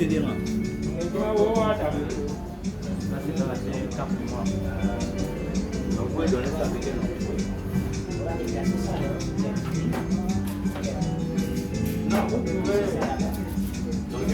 différent. Donc, vous donnez ça avec elle. Non, vous pouvez. Donc,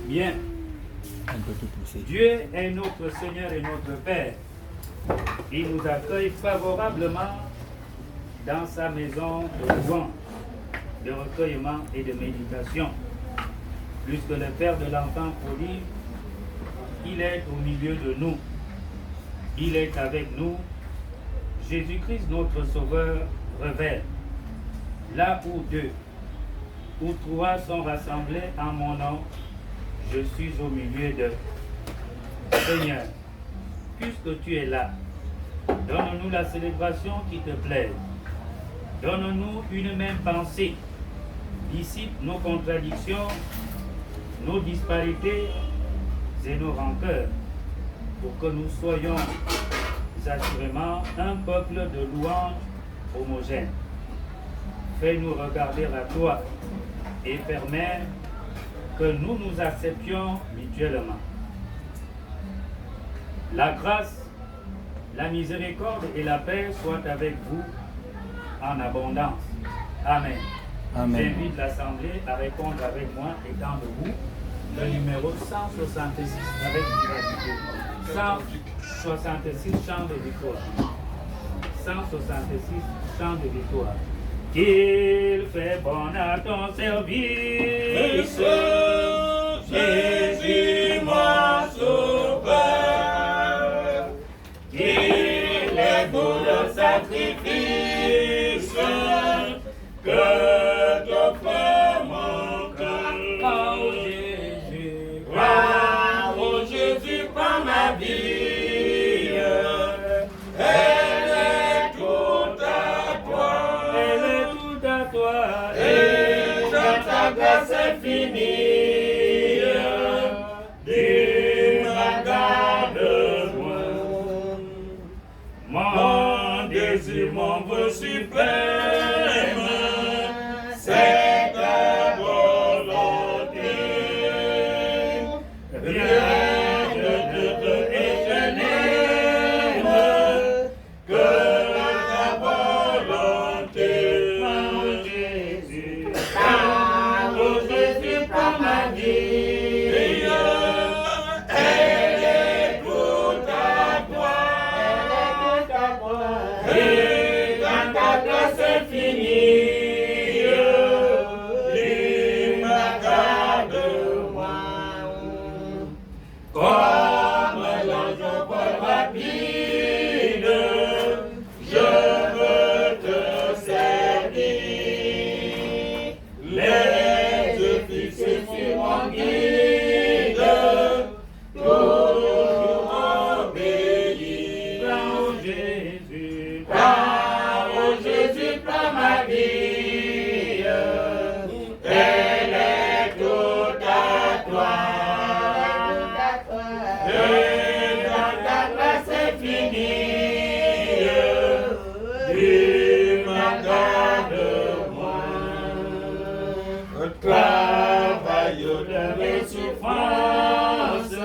Bien. Dieu est notre Seigneur et notre Père. Il nous accueille favorablement dans sa maison de louange, de recueillement et de méditation. Puisque le Père de l'enfant prodigue, il est au milieu de nous. Il est avec nous. Jésus-Christ, notre Sauveur, révèle. Là où deux ou trois sont rassemblés en mon nom, je suis au milieu d'eux. Seigneur, puisque tu es là, donne-nous la célébration qui te plaise. Donne-nous une même pensée. Dissipe nos contradictions, nos disparités et nos rancœurs, pour que nous soyons assurément un peuple de louanges homogène. Fais-nous regarder à toi et permets que nous nous acceptions mutuellement. La grâce, la miséricorde et la paix soient avec vous en abondance. Amen. Amen. J'invite l'Assemblée à répondre avec moi, étant debout, le numéro 166 avec vivacité. 166 chants de victoire. 166 chants de victoire. Qu'il fait bon à ton service, Jésus mon sauveur. Qu'il est beau le sacrifice que t'offre mon cœur. Oh Jésus, oh Jésus, prends ma vie. Elle est toute à toi. Elle est toute à toi. Et dans ta grâce infinie, Dieu regarde-moi. Mon désir, mon vœu suprême, c'est ta volonté. Rien de neutre et je n'aime que ta volonté. Oh Jésus, prends ma vie. Elle est toute à toi. Et dans ta grâce infinie, garde-moi. Comme l'ange Paul rapide, je veux te servir. Les yeux fixés sur mon guide, toujours obéir. Oh Jésus, prends ma vie. Elle est toute à toi. Et dans ta grâce infinie, Dieu garde-moi. Travaille de mes souffrances,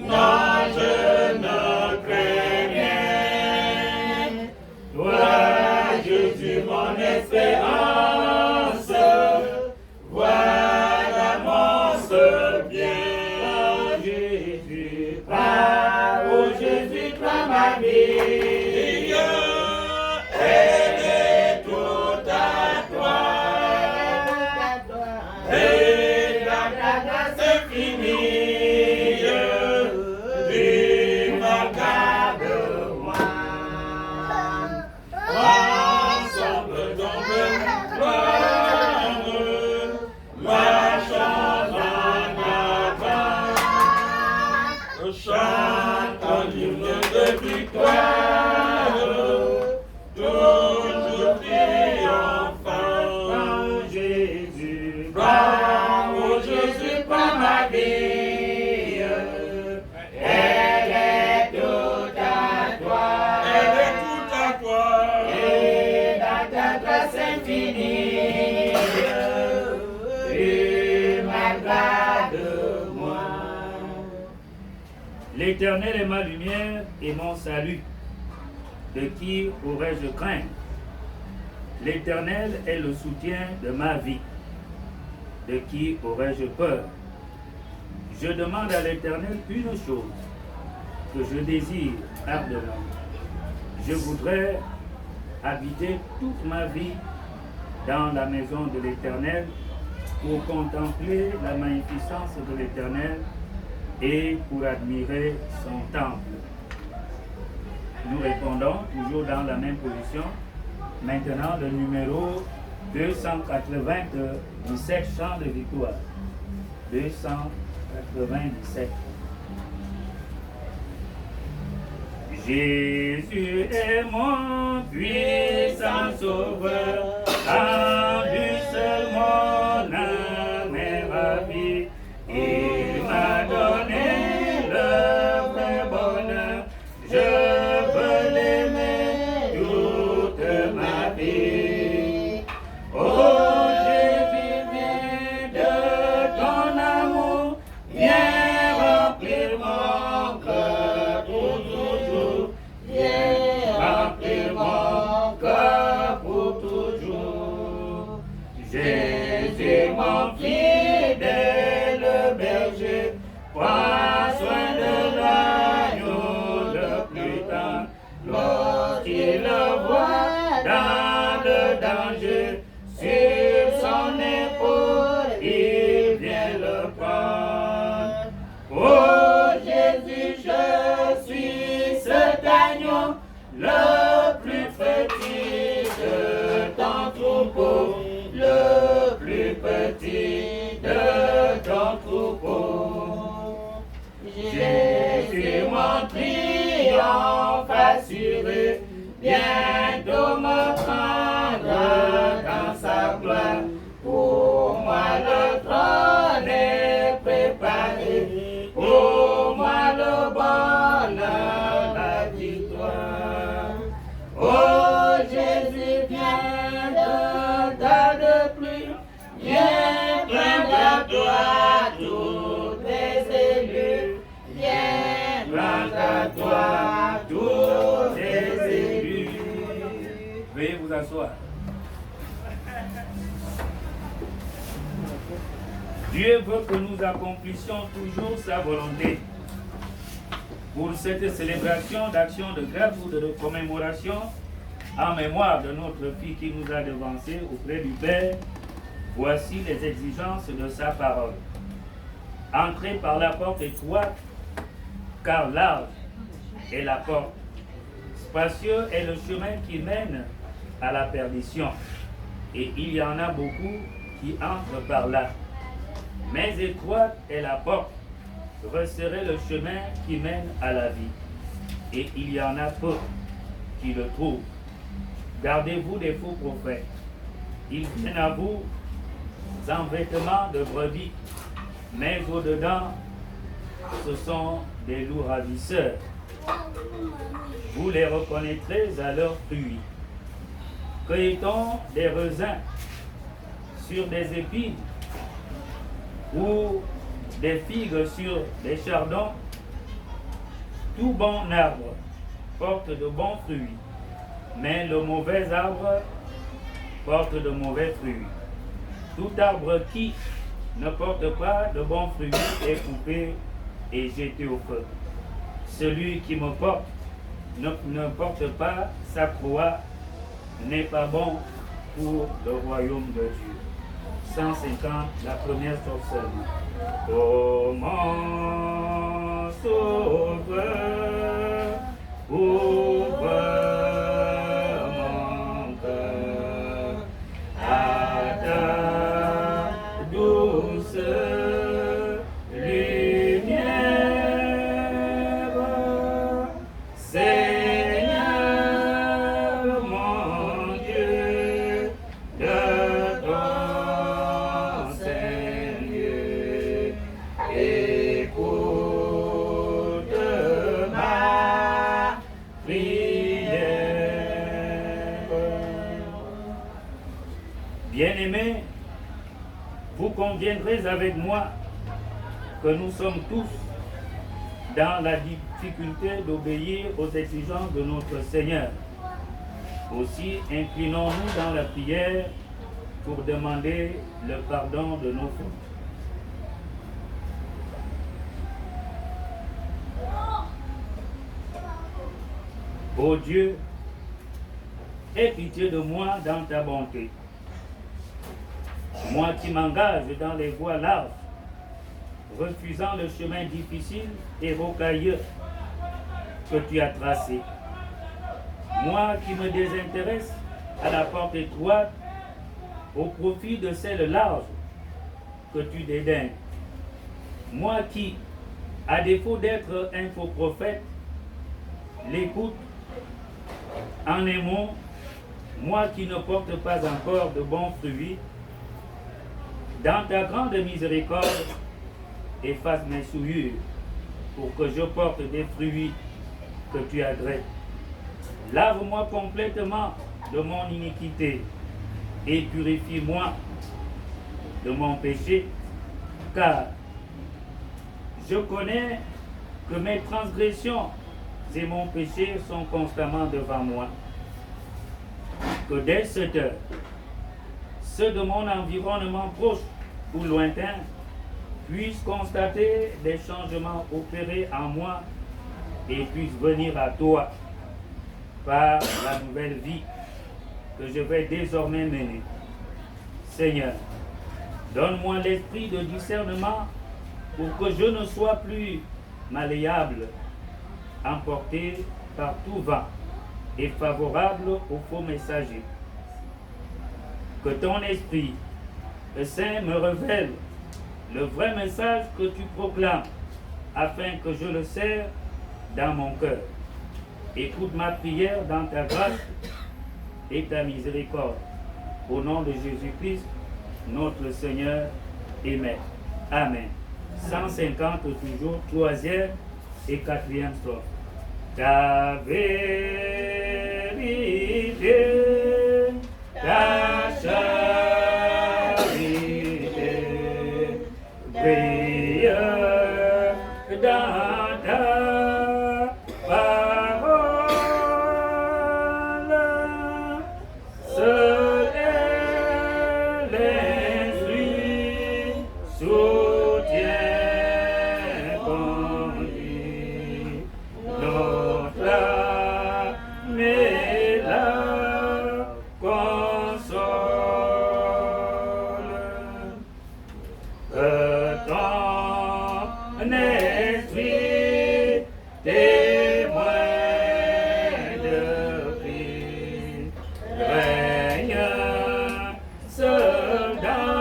non, je ne crains rien. Toi, Jésus, mon espérance, voilà mon seul bien. Oh Jésus, prends ma vie. Elle est toute à toi. Et dans ta grâce infinie, Dieu garde-moi. Ensemble donc gloire, marchons en avant. Chante un hymne de victoire, toujours triomphant. Oh Jésus, prends ma vie. Elle est toute à toi. Elle est toute à toi. Et dans ta grâce infinie, tu m'aggrades-moi. L'Éternel est ma lumière et mon salut. De qui aurais-je crainte? L'Éternel est le soutien de ma vie. De qui aurais-je peur? Je demande à l'Éternel une chose que je désire ardemment. Je voudrais habiter toute ma vie dans la maison de l'Éternel pour contempler la magnificence de l'Éternel et pour admirer son temple. Nous répondons toujours dans la même position. Maintenant, le numéro 297, chant de victoire. 297. Jésus est mon puissant sauveur, en lui seul mon âme est ravie. Il m'a donné le vrai bonheur, je veux l'aimer toute ma vie. Oh Jésus, viens de ton amour, viens remplir mon cœur pour toujours, viens remplir mon cœur pour toujours. Jésus, mon fidèle berger, prends soin de l'agneau le plus tendre, lorsqu'il le voit dans le danger, sur son épaule, il vient le prendre. Oh Jésus, je suis cet agneau, le plus petit de ton troupeau, le plus petit de ton troupeau. Jésus, mon triomphe assuré, bientôt me prendre dans sa gloire. Pour moi le trône est préparé, pour moi le bonheur, la victoire. Oh Jésus, viens de ta de pluie, viens prendre à toi tous les élus, viens prendre à toi tous les élus. Veuillez vous asseoir. Dieu veut que nous accomplissions toujours sa volonté. Pour cette célébration d'action de grâce ou de commémoration, en mémoire de notre fille qui nous a devancés auprès du Père, voici les exigences de sa parole. Entrez par la porte étroite, car large est la porte. Spacieux est le chemin qui mène à la perdition, et il y en a beaucoup qui entrent par là. Mais étroite est la porte, resserrez le chemin qui mène à la vie, et il y en a peu qui le trouvent. Gardez-vous des faux prophètes. Ils viennent à vous en vêtements de brebis, mais au-dedans, ce sont des loups ravisseurs. Vous les reconnaîtrez à leurs fruits. Cueille-t-on des raisins sur des épines ou des figues sur des chardons? Tout bon arbre porte de bons fruits, mais le mauvais arbre porte de mauvais fruits. Tout arbre qui ne porte pas de bons fruits est coupé et jeté au feu. Celui qui me porte ne porte pas sa croix, n'est pas bon pour le royaume de Dieu. 150, la première sorcellerie. Oh mon sauveur, ouvre mon cœur à ta douce lumière. Seigneur mon Dieu, de ton Seigneur, écoute ma prière. Bien-aimés, vous conviendrez avec moi que nous sommes tous dans la difficulté d'obéir aux exigences de notre Seigneur. Aussi, inclinons-nous dans la prière pour demander le pardon de nos fautes. Ô Dieu, aie pitié de moi dans ta bonté. Moi qui m'engage dans les voies larges, refusant le chemin difficile et rocailleux que tu as tracé. Moi qui me désintéresse à la porte étroite au profit de celle large que tu dédaignes. Moi qui, à défaut d'être un faux prophète, l'écoute en un mot, moi qui ne porte pas encore de bons fruits, dans ta grande miséricorde, efface mes souillures pour que je porte des fruits que tu agrées. Lave-moi complètement de mon iniquité et purifie-moi de mon péché, car je connais que mes transgressions et mon péché sont constamment devant moi. Que dès cette heure, ceux de mon environnement proche ou lointain puissent constater des changements opérés en moi et puissent venir à toi par la nouvelle vie que je vais désormais mener. Seigneur, donne-moi l'esprit de discernement pour que je ne sois plus malléable, emporté par tout vent et favorable aux faux messagers. Que ton esprit, le Saint, me révèle le vrai message que tu proclames, afin que je le serre dans mon cœur. Écoute ma prière dans ta grâce et ta miséricorde. Au nom de Jésus-Christ, notre Seigneur et Maître. Amen. 150 toujours, 3e et 4e strophe. Ta vérité, ta charité, brille dans ta parole. Seul est l'instruit, soutient, conduit notre âme et la console. Que ton esprit témoin de Christ règne seul dans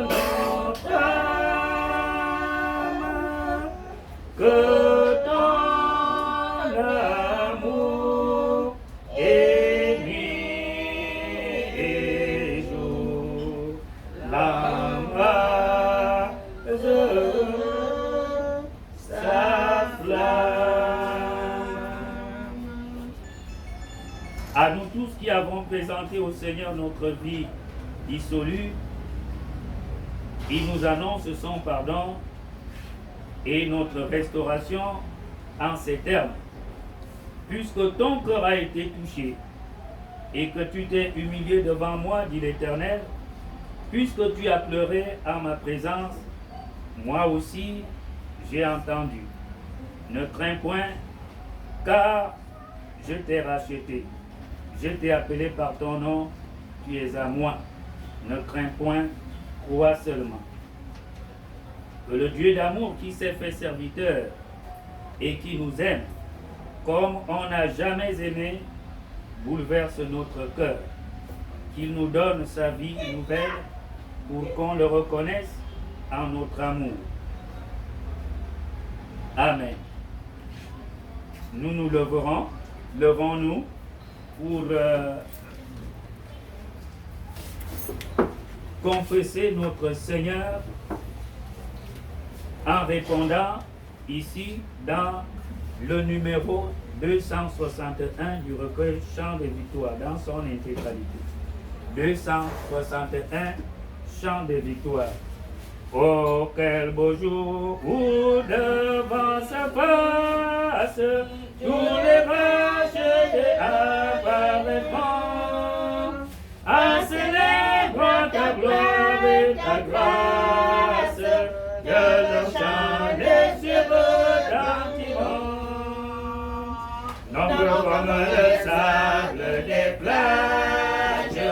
notre âme. Que ton amour est nuit et jour l'embrase sa flamme. À nous tous qui avons présenté au Seigneur notre vie dissolue, il nous annonce son pardon et notre restauration en ces termes. Puisque ton cœur a été touché et que tu t'es humilié devant moi, dit l'Éternel, puisque tu as pleuré en ma présence, moi aussi j'ai entendu. Ne crains point, car je t'ai racheté. Je t'ai appelé par ton nom, tu es à moi. Ne crains point, crois seulement. Que le Dieu d'amour qui s'est fait serviteur et qui nous aime, comme on n'a jamais aimé, bouleverse notre cœur. Qu'il nous donne sa vie nouvelle pour qu'on le reconnaisse en notre amour. Amen. Nous nous levons-nous pour confesser notre Seigneur en répondant ici dans le numéro 261 du recueil Chant des Victoires dans son intégralité. 261 Chant des Victoires. Oh, quel beau jour où devant sa face tous les rachetés apparaîtront, à célébrer ta gloire et ta grâce, que leur chant les cieux retentiront. Nombreux comme le sable des plages,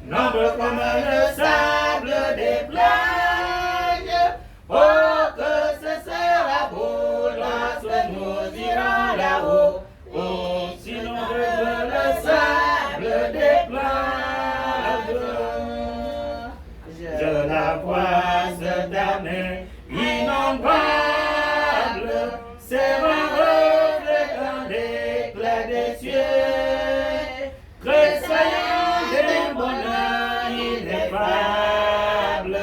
nombreux comme le sable des plages, oh que ce sera beau lorsque nous irons là-haut, oh si nombreux que le sable des plages. Je la vois se damner innombrable, c'est reflétant l'éclat des cieux, tressaillant d'un bonheur ineffable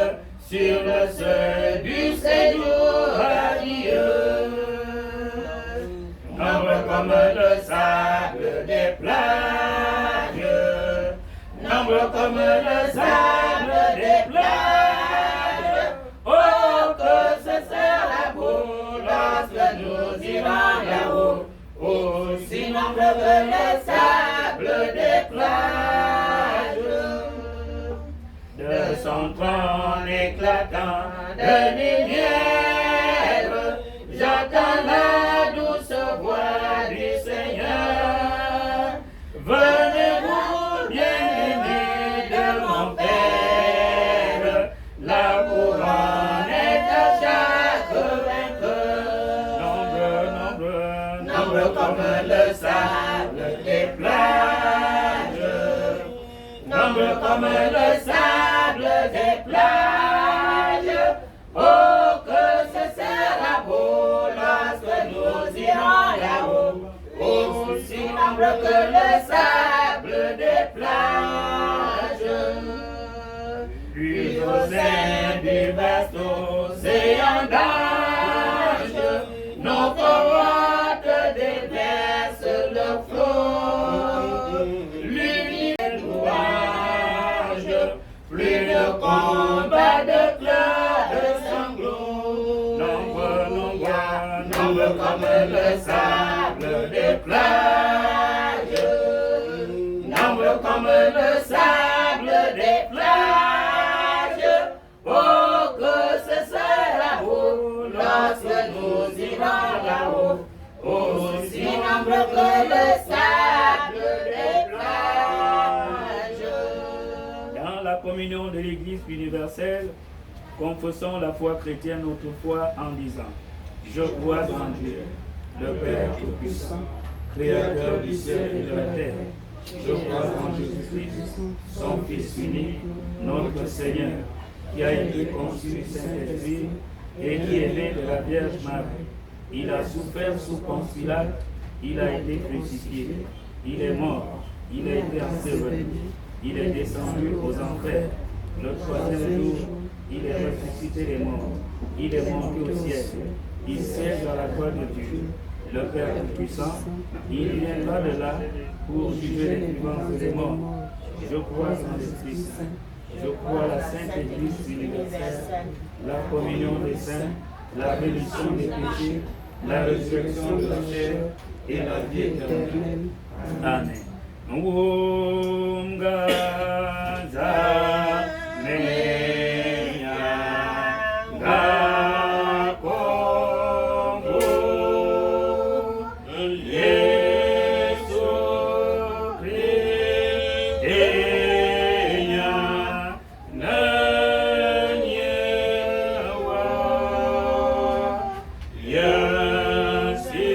sur le seuil du séjour radieux. Nombreux comme le sable des plages, nombreux comme le sable des plages, oh que ce sera beau lorsque nous irons là-haut, aussi nombreux que le sable des plages. De son trône éclatant de lumière, j'entends la douce voix du Seigneur. Venez-vous, bien-aimés de mon Père, la couronne est à chaque vainqueur. Nombreux comme le sable des plages, nombreux comme le sable des plages, oh que ce sera beau lorsque nous irons là-haut, aussi nombreux que le sable des plages. Puis au sein du vaste océan d'âge, nos parottes déversent le flot, l'univers louange, plus de combat de pleurs, de sanglots. Nombreux comme le sable des plages, nombreux comme le sable des plages, oh que ce sera beau lorsque nous irons là-haut, aussi nombreux que le sable des plages. Dans la communion de l'Église universelle, confessons la foi chrétienne autrefois en disant: je crois en Dieu, le Père Tout-Puissant, Créateur du ciel et de la terre. Je crois en Jésus-Christ, son Fils unique, notre Seigneur, qui a été conçu du Saint-Esprit et qui est né de la Vierge Marie. Il a souffert sous Ponce Pilate, il a été crucifié, il est mort, il a été enseveli, il est descendu aux enfers. Le troisième jour, il est ressuscité des morts, il est monté au ciel, il siège à la droite de Dieu, le Père Tout-Puissant. Il viendra de là pour juger les vivants et les morts. Je crois en l'Esprit Saint, je crois à la Sainte Église universelle, la communion des saints, la rémission des péchés, la résurrection de la chair et la vie éternelle. Amen. Om Gaza Menya Gakongo Yesu Kristeya Nanyewa Yasisi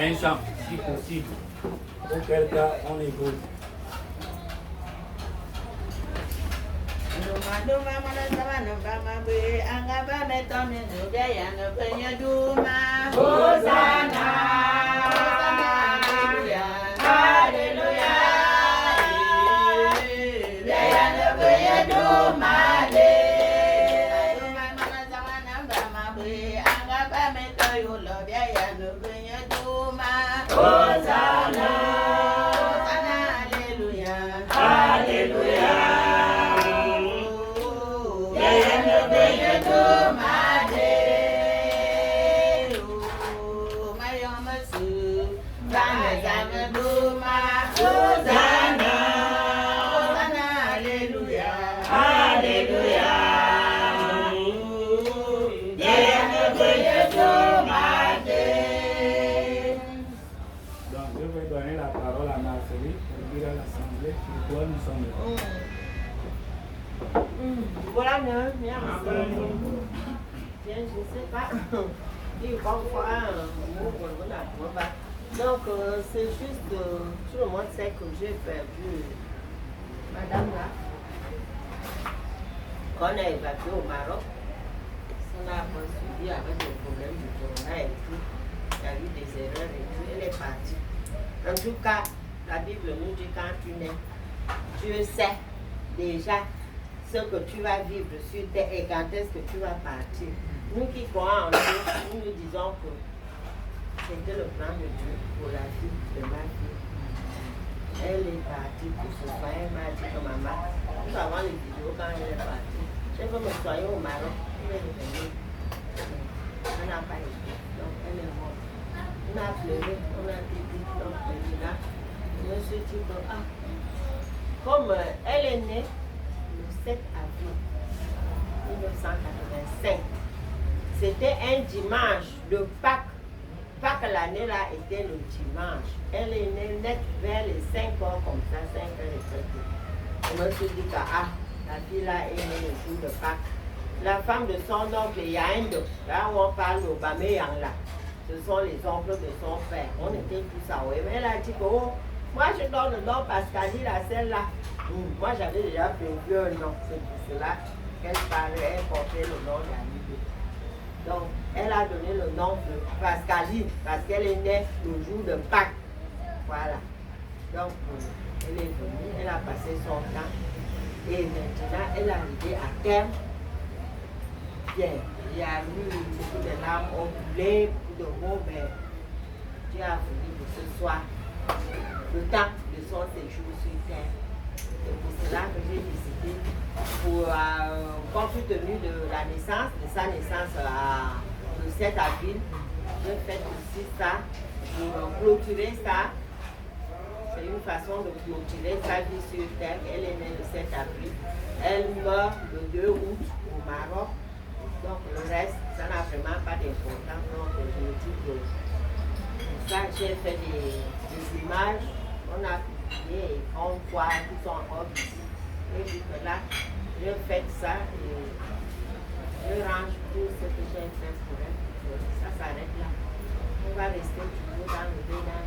un chant, si possible, auquel cas on écoute. Hosanna, Alléluia, Alléluia, Voilà, bien, je ne sais pas. Il va voir donc, c'est juste tout le monde sait que j'ai perdu madame là. Quand on a évacué au Maroc, on a poursuivi avec des problèmes du corona et tout. Il y a eu des erreurs et tout. Elle est partie. En tout cas, la Bible nous dit quand tu nais, Dieu sait déjà ce que tu vas vivre sur terre et quand est-ce que tu vas partir. Nous qui croyons en Dieu, nous nous disons que c'était le plan de Dieu pour la vie de ma fille. Elle est partie pour se soigner. Elle m'a dit que maman, nous avons les vidéos quand elle est partie. Je veux me soigner au Maroc. Elle est revenue. Elle n'a pas été. Donc elle est morte. On a pleuré, on a dit, donc là, je me suis dit que, comme elle est née le 7 avril 1985, c'était un dimanche de Pâques. Pâques l'année-là était le dimanche. Elle est née net vers les 5 heures comme ça, 5 heures et quelques. Je me suis dit que la fille là est née le jour de Pâques. La femme de son oncle Yaïndo, là où on parle d'Obameyang là, ce sont les oncles de son père. On était tous à Oué. Mais elle a dit que moi je donne le nom Pascalie, la celle-là. Moi j'avais déjà prévu un nom. C'est pour cela qu'elle parlait, elle portait le nom d'Annie. Donc elle a donné le nom de Pascalie parce qu'elle est née le jour de Pâques. Voilà. Donc elle est venue, elle a passé son temps. Et maintenant elle est arrivée à terme. Bien, il y a eu beaucoup de larmes ont coulé, beaucoup de mots, mais Dieu a voulu que ce soit le temps de son séjour sur terre. C'est pour cela que j'ai décidé, compte tenu de la naissance, de sa naissance le 7 avril, je fais aussi ça pour clôturer ça. C'est une façon de clôturer sa vie sur terre. Elle est née le 7 avril. Elle meurt le 2 août au Maroc. Donc le reste, ça n'a vraiment pas d'importance. Donc je me dis que ça, j'ai fait des images, on a publié et on voit qui sont encore ici. Et puis que là, je fais ça et je range tout ce que j'ai fait pour elle. Ça s'arrête là. On va rester toujours dans le dédain.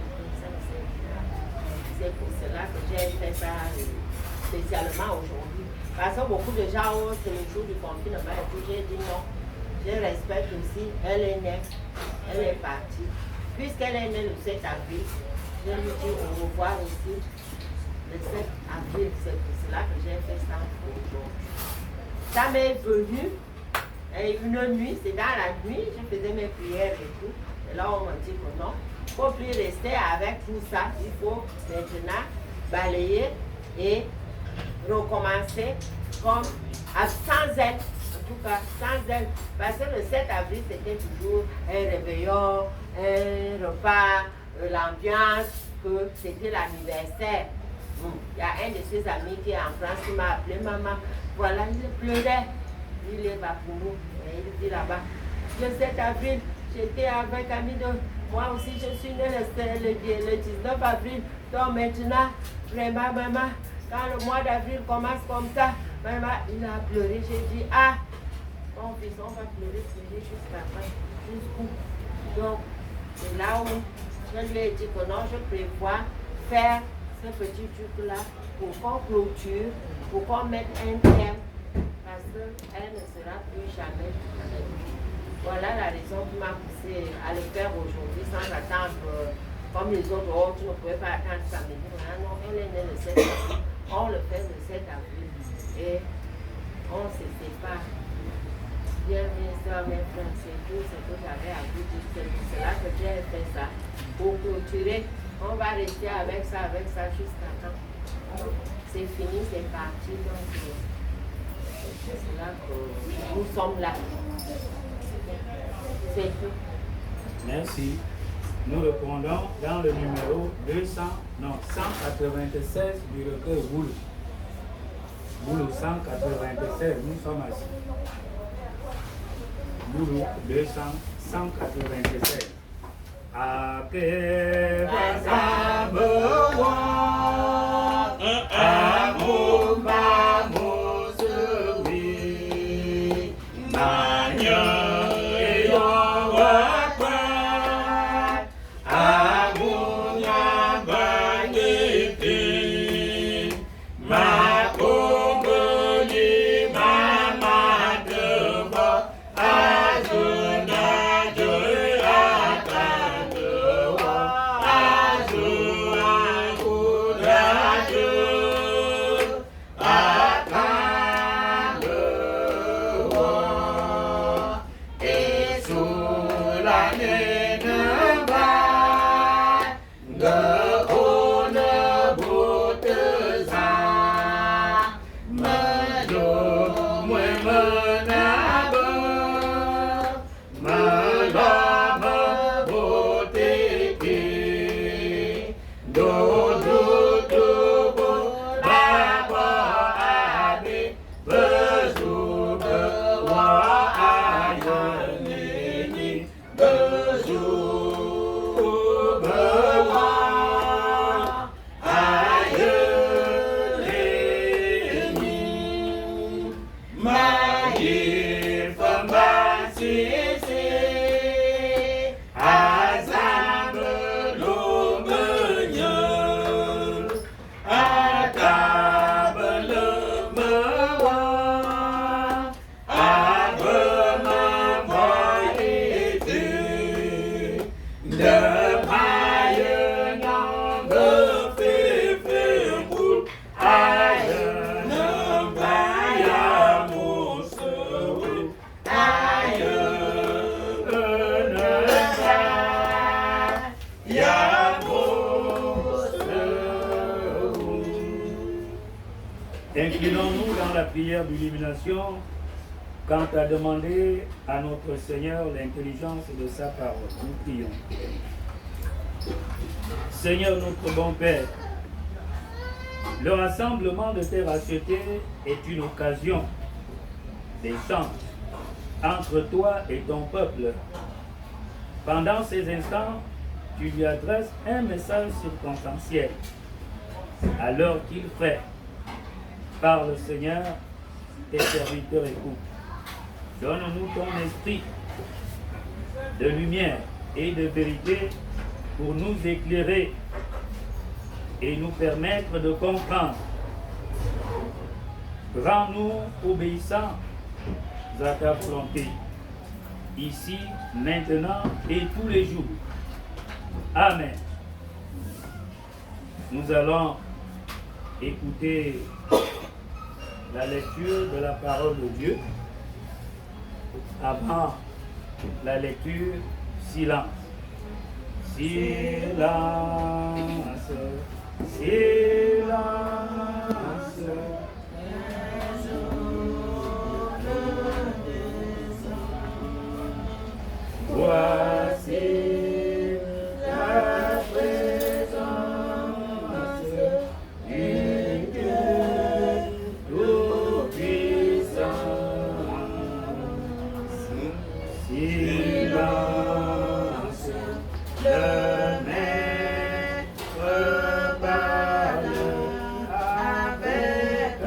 C'est pour cela que j'ai fait ça spécialement aujourd'hui. Parce que beaucoup de gens ont c'est le jour du confinement et puis j'ai dit non. Je respecte aussi, elle est née, elle est partie. Puisqu'elle est née le 7 avril, je lui dis au revoir aussi le 7 avril. C'est pour cela que j'ai fait ça aujourd'hui. Ça m'est venu une nuit, c'est dans la nuit, je faisais mes prières et tout. Et là on m'a dit que non, il ne faut plus rester avec tout ça. Il faut maintenant balayer et recommencer comme sans elle, en tout cas sans elle, parce que le 7 avril c'était toujours un réveillon, un repas, l'ambiance, que c'était l'anniversaire. Il y a un de ses amis qui est en France qui m'a appelé maman, voilà, il pleurait, il est bas pour nous, et il dit là-bas, le 7 avril j'étais avec Amido, moi aussi je suis née le 19 avril, donc maintenant, vraiment maman, quand le mois d'avril commence comme ça, maman, il a pleuré. J'ai dit, mon fils, on va pleurer jusqu'à fin, jusqu'où. Donc, c'est là où je lui ai dit que non, je prévois faire ce petit truc-là pour qu'on clôture, pour qu'on mette un terme, parce qu'elle ne sera plus jamais avec lui. Voilà la raison qui m'a poussé à le faire aujourd'hui sans attendre. Comme les autres, tu ne pouvais pas attendre samedi. Non, elle est née le 7 avril. On le fait le 7 avril. Et on se sépare. Bien, mes soeurs, mes frères, c'est tout ce que j'avais à vous dire. C'est pour cela que j'ai fait ça. Pour clôturer, on va rester avec ça jusqu'à quand. C'est fini, c'est parti. Donc, c'est cela que nous sommes là. C'est tout. Merci. Nous répondons dans le numéro 196 du recueil Boulou. Boulou 196, nous sommes assis. Boulou 196. Inclinons-nous dans la prière d'illumination quant à demander à notre Seigneur l'intelligence de sa parole. Nous prions. Seigneur notre bon Père, le rassemblement de tes rachetés est une occasion d'échange entre toi et ton peuple. Pendant ces instants, tu lui adresses un message circonstanciel. À l'heure qu'il fait, parle Seigneur, tes serviteurs écoutent. Donne-nous ton esprit de lumière et de vérité pour nous éclairer et nous permettre de comprendre. Rends-nous obéissants à ta volonté, ici, maintenant et tous les jours. Amen. Nous allons écouter la lecture de la parole de Dieu. Avant la lecture, silence. Silence. Silence. Voici la présence du Dieu Tout-Puissant. Silence, le Maître parle avec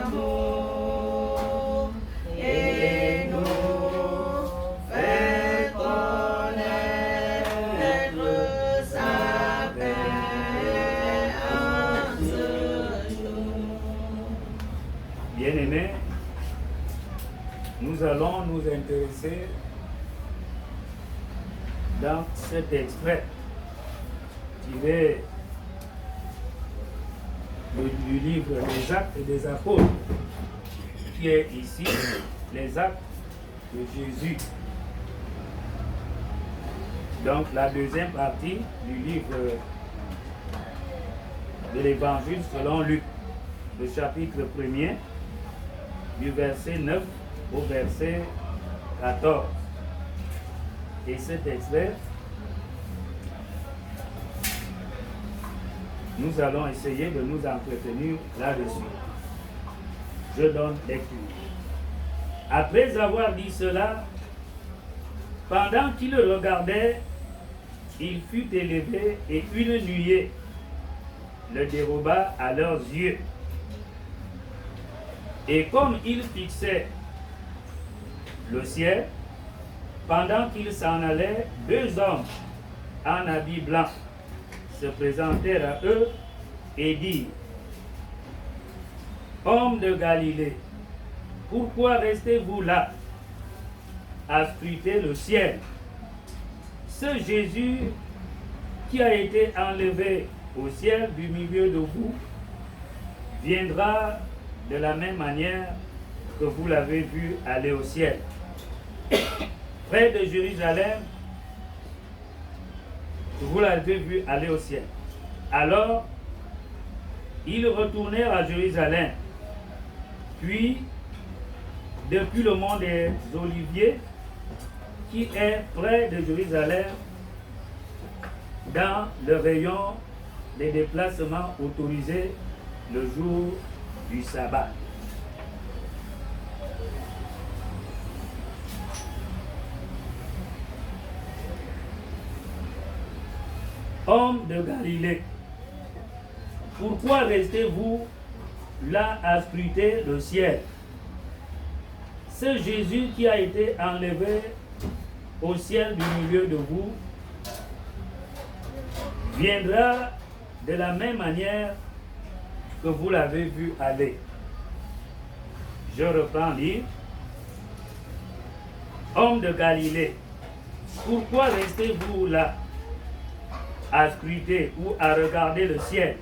amour et nous fait connaître sa paix en ce jour. Bien-aimés, nous allons nous intéresser dans cet extrait tiré du livre des Actes des Apôtres, qui est ici les Actes de Jésus. Donc la deuxième partie du livre de l'Évangile selon Luc, le chapitre 1er, du verset 9 au verset 14. Et cet extrait nous allons essayer de nous entretenir là-dessus. Je donne lecture. Après avoir dit cela, pendant qu'il regardait, il fut élevé et une nuée le déroba à leurs yeux. Et comme il fixait le ciel, pendant qu'il s'en allait, 2 hommes en habits blancs se présentèrent à eux et dirent: Hommes de Galilée, pourquoi restez-vous là à scruter le ciel? Ce Jésus qui a été enlevé au ciel du milieu de vous viendra de la même manière que vous l'avez vu aller au ciel. Près de Jérusalem, vous l'avez vu aller au ciel. Alors, ils retournèrent à Jérusalem. Puis, depuis le mont des Oliviers, qui est près de Jérusalem, dans le rayon des déplacements autorisés le jour du sabbat. Hommes de Galilée, pourquoi restez-vous là à scruter le ciel? Ce Jésus qui a été enlevé au ciel du milieu de vous viendra de la même manière que vous l'avez vu aller. Je reprends lire. Hommes de Galilée, pourquoi restez-vous là à scruter ou à regarder le ciel?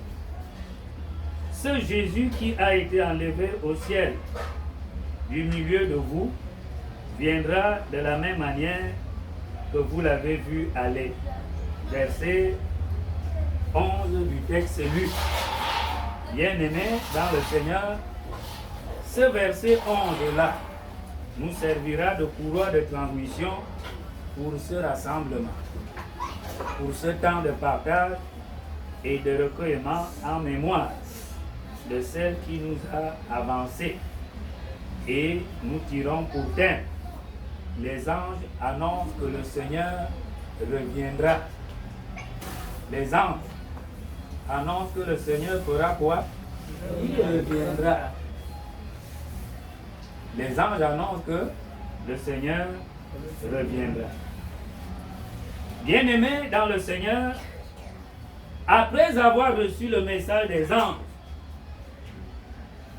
Ce Jésus qui a été enlevé au ciel du milieu de vous viendra de la même manière que vous l'avez vu aller. Verset 11 du texte lu. Bien-aimés dans le Seigneur, ce verset 11-là nous servira de courroie de transmission pour ce rassemblement, pour ce temps de partage et de recueillement en mémoire de celle qui nous a avancé. Et nous tirons pour thème: les anges annoncent que le Seigneur reviendra. Les anges annoncent que le Seigneur fera quoi? Il reviendra. Les anges annoncent que le Seigneur reviendra. Bien-aimés dans le Seigneur, après avoir reçu le message des anges,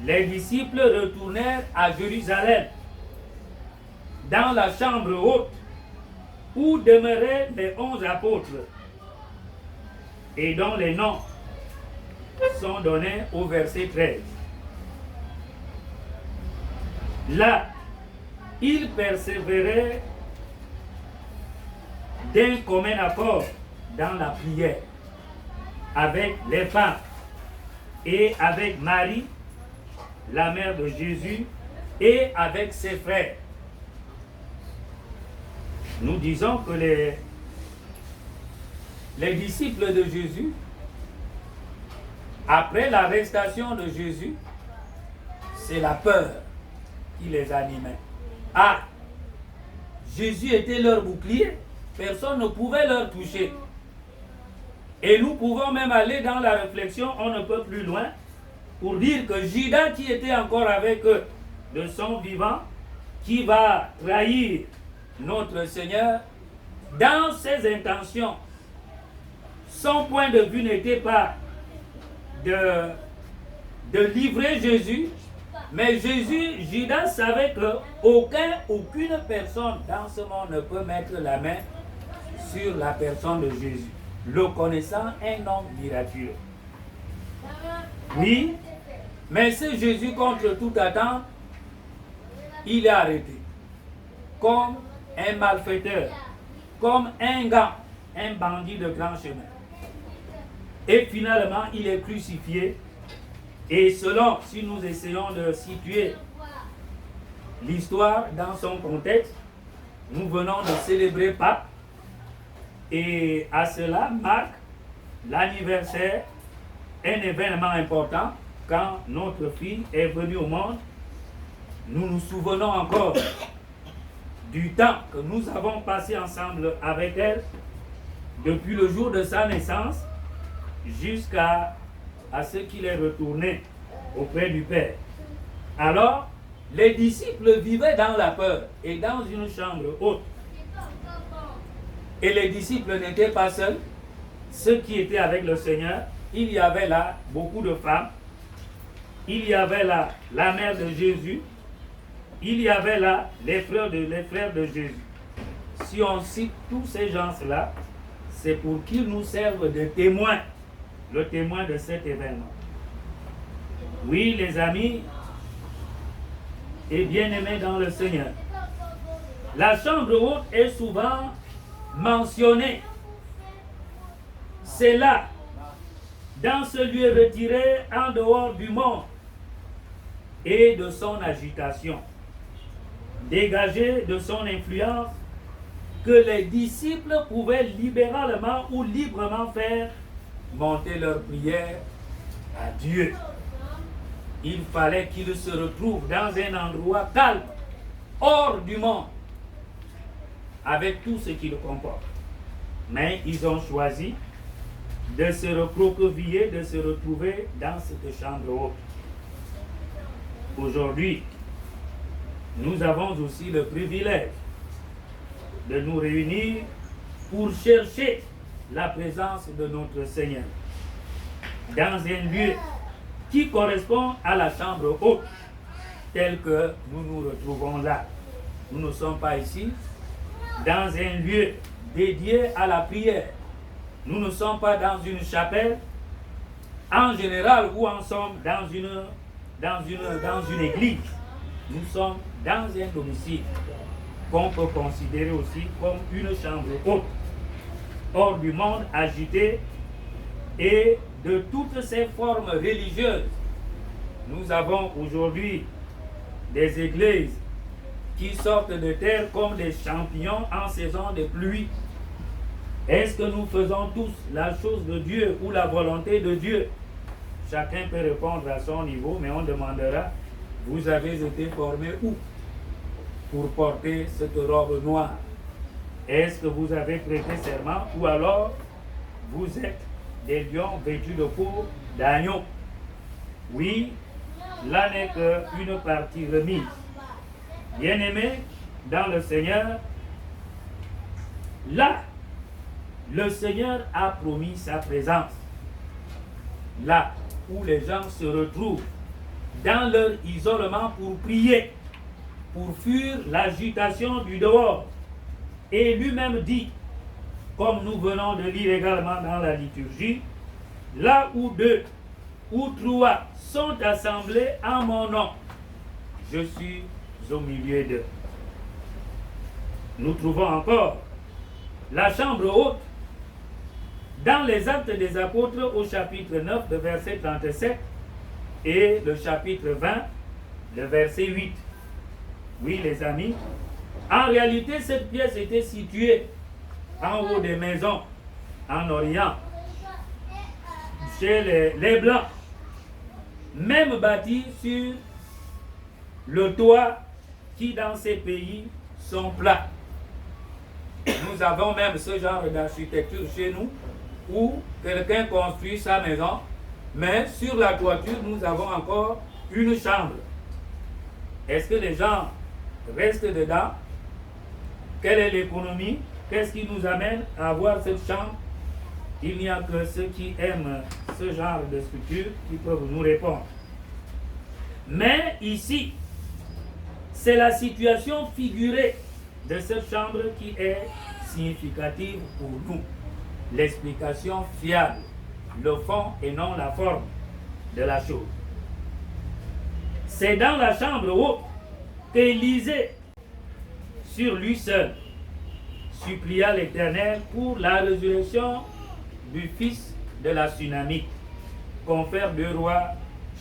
les disciples retournèrent à Jérusalem, dans la chambre haute, où demeuraient les 11 apôtres, et dont les noms sont donnés au verset 13. Là, ils persévéraient d'un commun accord dans la prière, avec les femmes et avec Marie, la mère de Jésus, et avec ses frères. Nous disons que les disciples de Jésus, après l'arrestation de Jésus, c'est la peur qui les animait. Ah, Jésus était leur bouclier, personne ne pouvait leur toucher. Et nous pouvons même aller dans la réflexion, on ne peut plus loin, pour dire que Judas, qui était encore avec eux de son vivant, qui va trahir notre Seigneur, dans ses intentions, son point de vue n'était pas de livrer Jésus, mais Judas savait qu'aucune personne dans ce monde ne peut mettre la main sur la personne de Jésus, le connaissant un homme miraculeux. Oui, mais ce Jésus, contre toute attente, il est arrêté comme un malfaiteur, comme un gars, un bandit de grand chemin. Et finalement, il est crucifié. Et selon, si nous essayons de situer l'histoire dans son contexte, nous venons de célébrer Pâques. Et à cela marque l'anniversaire un événement important. Quand notre fille est venue au monde, nous nous souvenons encore du temps que nous avons passé ensemble avec elle, depuis le jour de sa naissance jusqu'à ce qu'il est retourné auprès du Père. Alors, les disciples vivaient dans la peur et dans une chambre haute. Et les disciples n'étaient pas seuls. Ceux qui étaient avec le Seigneur, il y avait là beaucoup de femmes. Il y avait là la mère de Jésus. Il y avait là les frères de Jésus. Si on cite tous ces gens-là, c'est pour qu'ils nous servent de témoins, le témoin de cet événement. Oui, les amis et bien-aimés dans le Seigneur, la chambre haute est souvent mentionnée. C'est là, dans ce lieu retiré en dehors du monde et de son agitation, dégagé de son influence, que les disciples pouvaient libéralement ou librement faire monter leur prière à Dieu. Il fallait qu'ils se retrouvent dans un endroit calme, hors du monde, avec tout ce qu'il comporte. Mais ils ont choisi de se recroqueviller, de se retrouver dans cette chambre haute. Aujourd'hui, nous avons aussi le privilège de nous réunir pour chercher la présence de notre Seigneur dans un lieu qui correspond à la chambre haute, tel que nous nous retrouvons là. Nous ne sommes pas ici dans un lieu dédié à la prière. Nous ne sommes pas dans une chapelle en général ou en somme dans une église. Nous sommes dans un domicile qu'on peut considérer aussi comme une chambre haute, hors du monde agité et de toutes ces formes religieuses. Nous avons aujourd'hui des églises qui sortent de terre comme des champignons en saison de pluie. Est-ce que nous faisons tous la chose de Dieu ou la volonté de Dieu? Chacun peut répondre à son niveau, mais on demandera, vous avez été formé où pour porter cette robe noire? Est-ce que vous avez prêté serment ou alors vous êtes des lions vêtus de peau d'agneau? Oui, là n'est qu'une partie remise. Bien-aimés dans le Seigneur, là, le Seigneur a promis sa présence. Là où les gens se retrouvent dans leur isolement pour prier, pour fuir l'agitation du dehors. Et lui-même dit, comme nous venons de lire également dans la liturgie, là où 2 ou 3 sont assemblés en mon nom, je suis au milieu d'eux. Nous trouvons encore la chambre haute dans les Actes des Apôtres au chapitre 9, le verset 37 et le chapitre 20, le verset 8. Oui, les amis, en réalité, cette pièce était située en haut des maisons, en Orient, chez les Blancs, même bâtie sur le toit qui, dans ces pays, sont plats. Nous avons même ce genre d'architecture chez nous, où quelqu'un construit sa maison, mais sur la toiture, nous avons encore une chambre. Est-ce que les gens restent dedans? Quelle est l'économie? Qu'est-ce qui nous amène à avoir cette chambre? Il n'y a que ceux qui aiment ce genre de structure qui peuvent nous répondre. Mais ici, c'est la situation figurée de cette chambre qui est significative pour nous. L'explication fiable, le fond et non la forme de la chose. C'est dans la chambre haute qu'Élisée, sur lui seul, supplia l'Éternel pour la résurrection du fils de la Sunamite. Confère 2 Rois,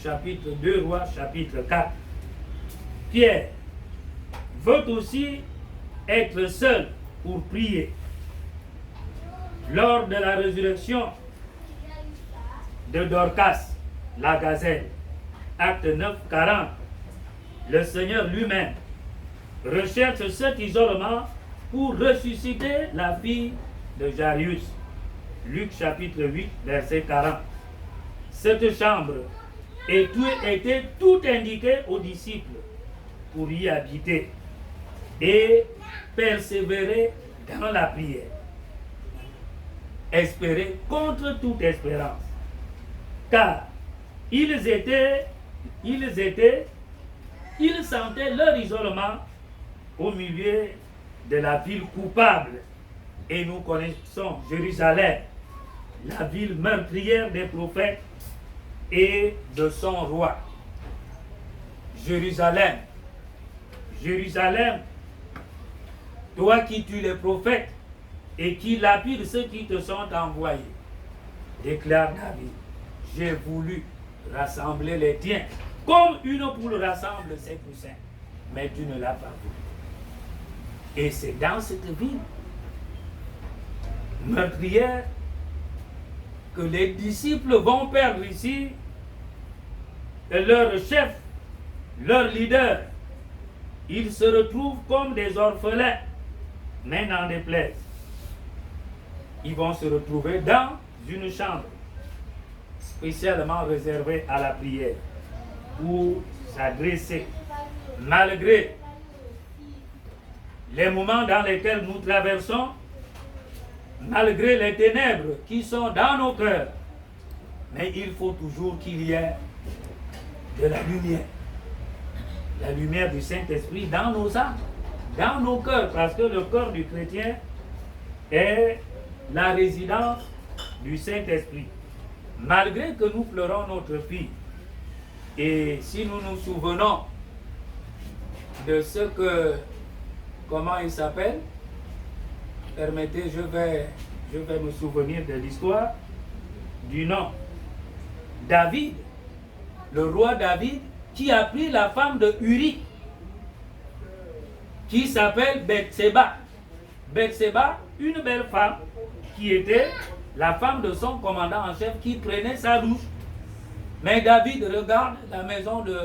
chapitre 4. Pierre veut aussi être seul pour prier. Lors de la résurrection, de Dorcas, la gazelle. Acte 9, 40. Le Seigneur lui-même recherche cet isolement pour ressusciter la fille de Jairus. Luc chapitre 8, verset 40. Cette chambre était tout indiquée aux disciples pour y habiter et persévérer dans la prière. Espérer contre toute espérance. Car ils sentaient leur isolement au milieu de la ville coupable. Et nous connaissons Jérusalem, la ville meurtrière des prophètes et de son roi. Jérusalem, Jérusalem, toi qui tues les prophètes et qui lapides ceux qui te sont envoyés, déclare David, j'ai voulu rassembler les tiens, comme une poule rassemble ses poussins, mais tu ne l'as pas voulu. Et c'est dans cette ville meurtrière que les disciples vont perdre ici leur chef, leur leader. Ils se retrouvent comme des orphelins, mais n'en déplaise. Ils vont se retrouver dans une chambre spécialement réservée à la prière pour s'adresser, malgré les moments dans lesquels nous traversons, malgré les ténèbres qui sont dans nos cœurs. Mais il faut toujours qu'il y ait de la lumière du Saint-Esprit dans nos âmes, dans nos cœurs, parce que le cœur du chrétien est la résidence du Saint-Esprit. Malgré que nous pleurons notre fille, et si nous nous souvenons de ce que, comment il s'appelle, permettez, je vais me souvenir de l'histoire du nom. David, le roi David, qui a pris la femme de Uri, qui s'appelle Bethséba. Bethséba, une belle femme, qui était la femme de son commandant en chef, qui prenait sa douche. Mais David regarde la maison de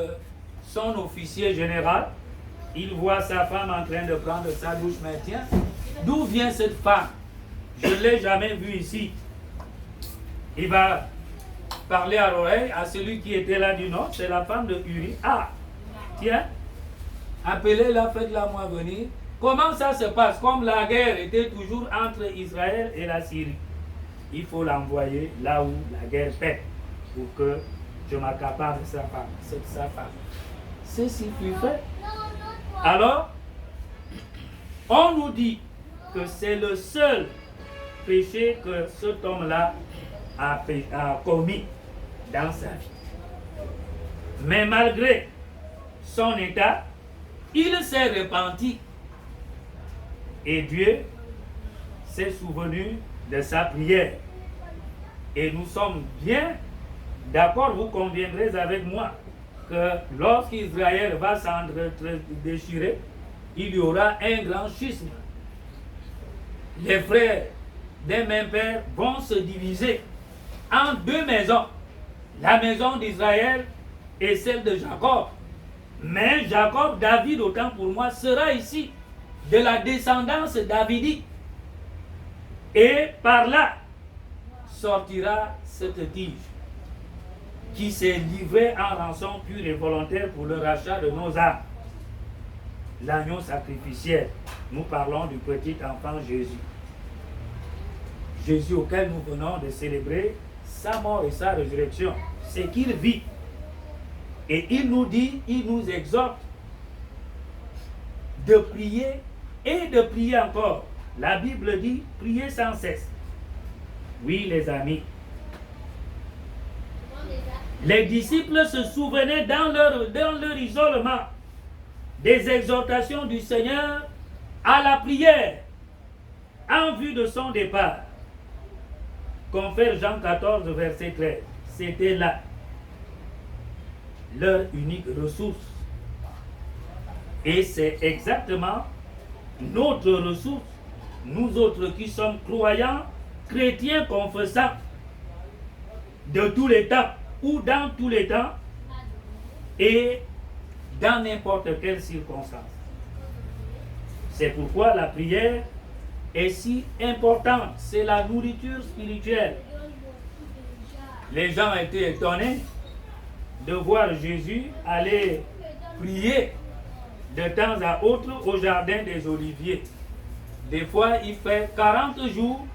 son officier général. Il voit sa femme en train de prendre sa douche. Mais tiens, d'où vient cette femme? Je ne l'ai jamais vue ici. Il va parler à l'oreille à celui qui était là du nord. C'est la femme de Uri. Ah, tiens, appelez-la, faites-la moi venir. Comment ça se passe? Comme la guerre était toujours entre Israël et la Syrie, il faut l'envoyer là où la guerre pète pour que je m'accapare de sa femme. C'est sa femme. Ceci fut fait. Alors, on nous dit que c'est le seul péché que cet homme-là a commis dans sa vie. Mais malgré son état, il s'est repenti. Et Dieu s'est souvenu de sa prière. Et nous sommes bien d'accord, vous conviendrez avec moi, que lorsqu'Israël va s'en déchirer, il y aura un grand schisme. Les frères des mêmes pères vont se diviser en deux maisons, la maison d'Israël et celle de Jacob. Mais Jacob, David, autant pour moi, sera ici de la descendance davidique. Et par là sortira cette tige qui s'est livrée en rançon pure et volontaire pour le rachat de nos âmes. L'agneau sacrificiel. Nous parlons du petit enfant Jésus. Jésus auquel nous venons de célébrer sa mort et sa résurrection. C'est qu'il vit. Et il nous dit, il nous exhorte de prier et de prier encore. La Bible dit, priez sans cesse. Oui, les amis. Les disciples se souvenaient dans leur isolement des exhortations du Seigneur à la prière en vue de son départ. Confère Jean 14, verset 13. C'était là leur unique ressource. Et c'est exactement notre ressource, nous autres qui sommes croyants, chrétiens confessants. de tous les temps, ou dans tous les temps, et dans n'importe quelle circonstance. C'est pourquoi la prière est si importante. C'est la nourriture spirituelle. Les gens étaient étonnés de voir Jésus aller prier de temps à autre au jardin des Oliviers. Des fois, il fait 40 jours.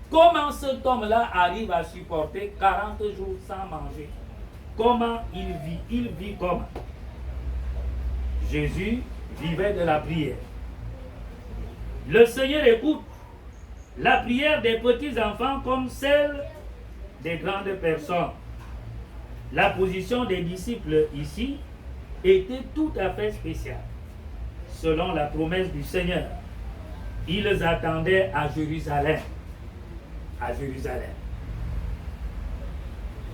Comment cet homme-là arrive à supporter 40 jours sans manger? Comment il vit? Il vit comment? Jésus vivait de la prière. Le Seigneur écoute la prière des petits enfants comme celle des grandes personnes. La position des disciples ici était tout à fait spéciale. Selon la promesse du Seigneur, ils attendaient à Jérusalem. À Jérusalem.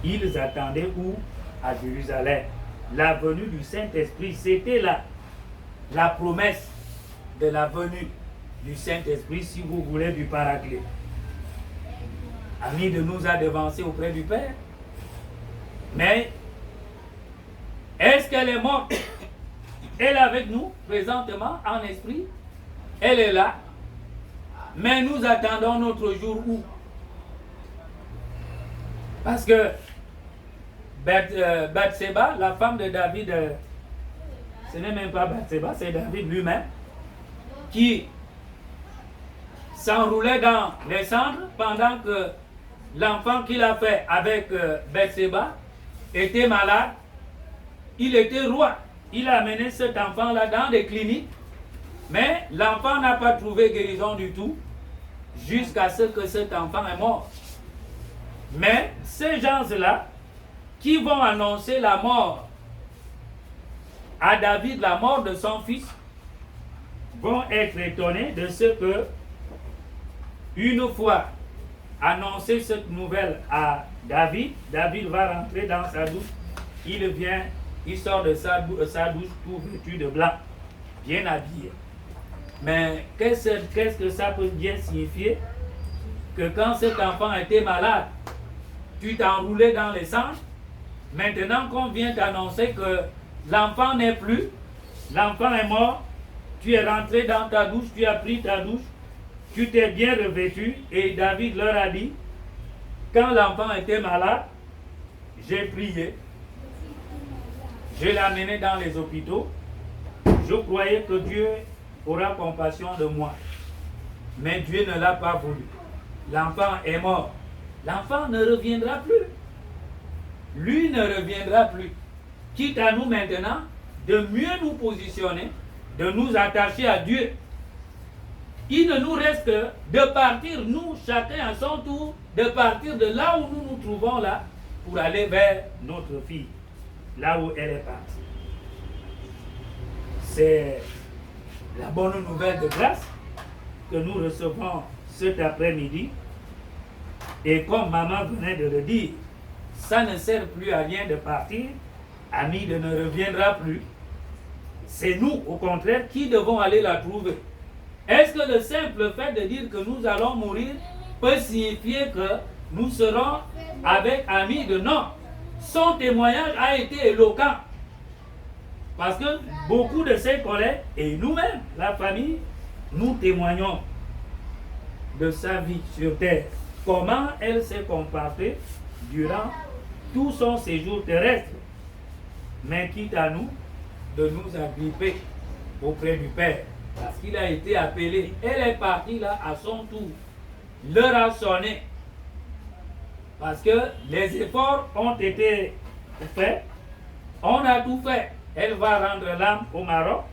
Ils attendaient où? À Jérusalem. La venue du Saint-Esprit, c'était la promesse de la venue du Saint-Esprit, si vous voulez, du Paraclet. Ami de nous a devancé auprès du Père. Mais est-ce qu'elle est morte? Elle est avec nous présentement en esprit. Elle est là. Mais nous attendons notre jour où? Parce que Bathsheba, la femme de David, ce n'est même pas Bathsheba, c'est David lui-même, qui s'enroulait dans les cendres pendant que l'enfant qu'il a fait avec Bathsheba était malade. Il était roi. Il a amené cet enfant-là dans des cliniques, mais l'enfant n'a pas trouvé guérison du tout jusqu'à ce que cet enfant est mort. Mais ces gens-là qui vont annoncer la mort à David, la mort de son fils, vont être étonnés de ce que, une fois annoncé cette nouvelle à David, David va rentrer dans sa douche, il sort de sa douche tout vêtu de blanc, bien habillé. Mais qu'est-ce que ça peut bien signifier? Que quand cet enfant était malade, tu t'es enroulé dans les cendres. Maintenant qu'on vient t'annoncer que l'enfant n'est plus, l'enfant est mort, tu es rentré dans ta douche, tu as pris ta douche, tu t'es bien revêtu, et David leur a dit, quand l'enfant était malade, j'ai prié, je l'ai amené dans les hôpitaux, je croyais que Dieu aura compassion de moi, mais Dieu ne l'a pas voulu. L'enfant est mort. L'enfant ne reviendra plus. Lui ne reviendra plus. Quitte à nous maintenant de mieux nous positionner, de nous attacher à Dieu. Il ne nous reste que de partir, nous, chacun à son tour, de partir de là où nous nous trouvons là, pour aller vers notre fille, là où elle est partie. C'est la bonne nouvelle de grâce que nous recevons cet après-midi. Et comme maman venait de le dire, ça ne sert plus à rien de partir, ami de ne reviendra plus. C'est nous, au contraire, qui devons aller la trouver. Est-ce que le simple fait de dire que nous allons mourir peut signifier que nous serons avec ami de non? Son témoignage a été éloquent. Parce que beaucoup de ses collègues, et nous-mêmes, la famille, nous témoignons de sa vie sur terre. Comment elle s'est comportée durant tout son séjour terrestre. Mais quitte à nous de nous agripper auprès du Père. Parce qu'il a été appelé. Elle est partie là à son tour. L'heure a sonné. Parce que les efforts ont été faits. On a tout fait. Elle va rendre l'âme au Maroc.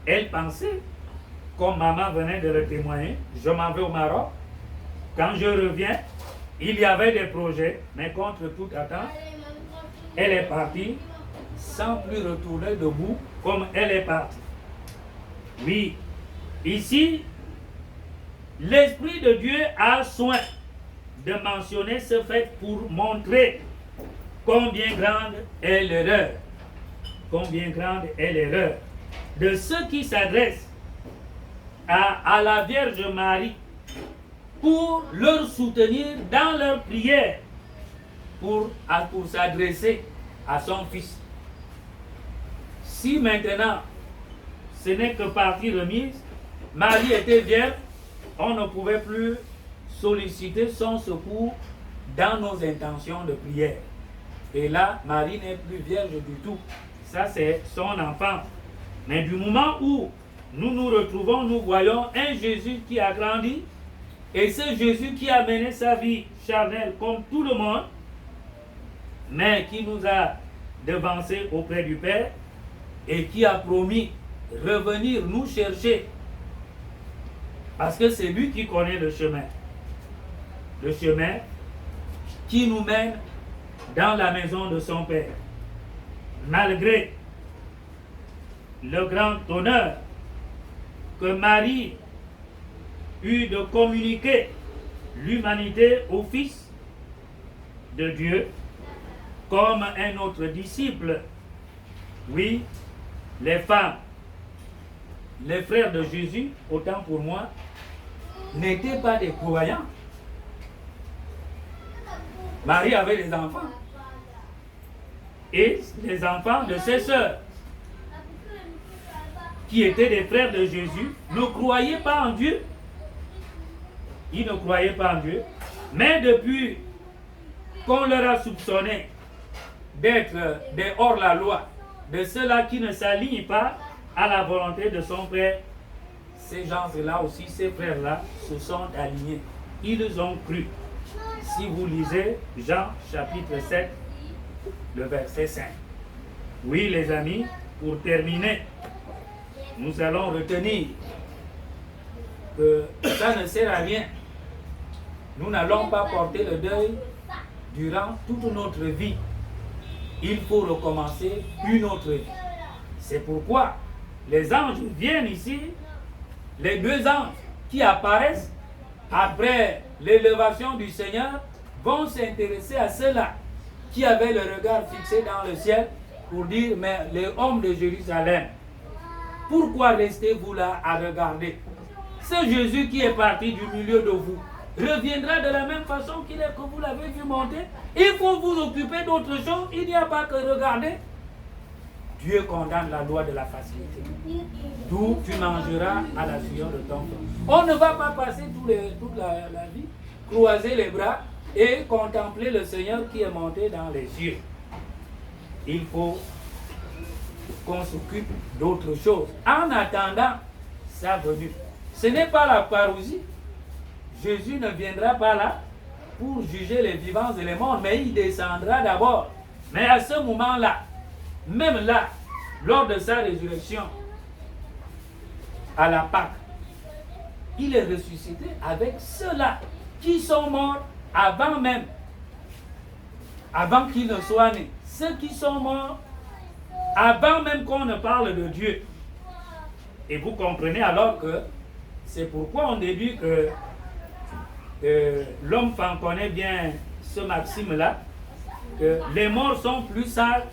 Elle pensait, comme maman venait de le témoigner, je m'en vais au Maroc. Quand je reviens, il y avait des projets, mais contre toute attente, elle est partie sans plus retourner debout comme elle est partie. Oui, ici, l'Esprit de Dieu a soin de mentionner ce fait pour montrer combien grande est l'erreur. Combien grande est l'erreur de ceux qui s'adressent à la Vierge Marie pour leur soutenir dans leur prière. pour s'adresser à son fils. Si maintenant ce n'est que partie remise, Marie était vierge, on ne pouvait plus solliciter son secours dans nos intentions de prière. Et là, Marie n'est plus vierge du tout. Ça, c'est son enfant. Mais du moment où nous nous retrouvons, nous voyons un Jésus qui a grandi, et ce Jésus qui a mené sa vie charnelle comme tout le monde, mais qui nous a devancés auprès du Père et qui a promis revenir nous chercher. Parce que c'est lui qui connaît le chemin. Le chemin qui nous mène dans la maison de son Père. Malgré le grand honneur que Marie eut de communiquer l'humanité au Fils de Dieu comme un autre disciple. Oui, les femmes, les frères de Jésus, autant pour moi, n'étaient pas des croyants. Marie avait des enfants. Et les enfants de ses sœurs, qui étaient des frères de Jésus, ne croyaient pas en Dieu. Ils ne croyaient pas en Dieu. Mais depuis qu'on leur a soupçonné d'être des hors-la-loi, de ceux-là qui ne s'alignent pas à la volonté de son Père, ces gens-là aussi, ces frères-là, se sont alignés. Ils ont cru. Si vous lisez Jean chapitre 7, le verset 5. Oui, les amis, pour terminer, nous allons retenir que ça ne sert à rien. Nous n'allons pas porter le deuil durant toute notre vie. Il faut recommencer une autre vie. C'est pourquoi les anges viennent ici, les deux anges qui apparaissent après l'élévation du Seigneur vont s'intéresser à ceux-là qui avaient le regard fixé dans le ciel pour dire, mais les hommes de Jérusalem, pourquoi restez-vous là à regarder? Ce Jésus qui est parti du milieu de vous reviendra de la même façon qu'il est que vous l'avez vu monter. Il faut vous occuper d'autre chose. Il n'y a pas que regarder. Dieu condamne la loi de la facilité. D'où tu mangeras à la sueur de ton front. On ne va pas passer toute la vie, croiser les bras et contempler le Seigneur qui est monté dans les cieux. Il faut qu'on s'occupe d'autre chose en attendant sa venue. Ce n'est pas la parousie. Jésus ne viendra pas là pour juger les vivants et les morts, mais il descendra d'abord. Mais à ce moment-là, même là, lors de sa résurrection, à la Pâque, il est ressuscité avec ceux-là qui sont morts avant même, avant qu'ils ne soient nés. Ceux qui sont morts avant même qu'on ne parle de Dieu. Et vous comprenez alors que c'est pourquoi on déduit que l'homme connaît bien ce maxime-là, que les morts sont plus sages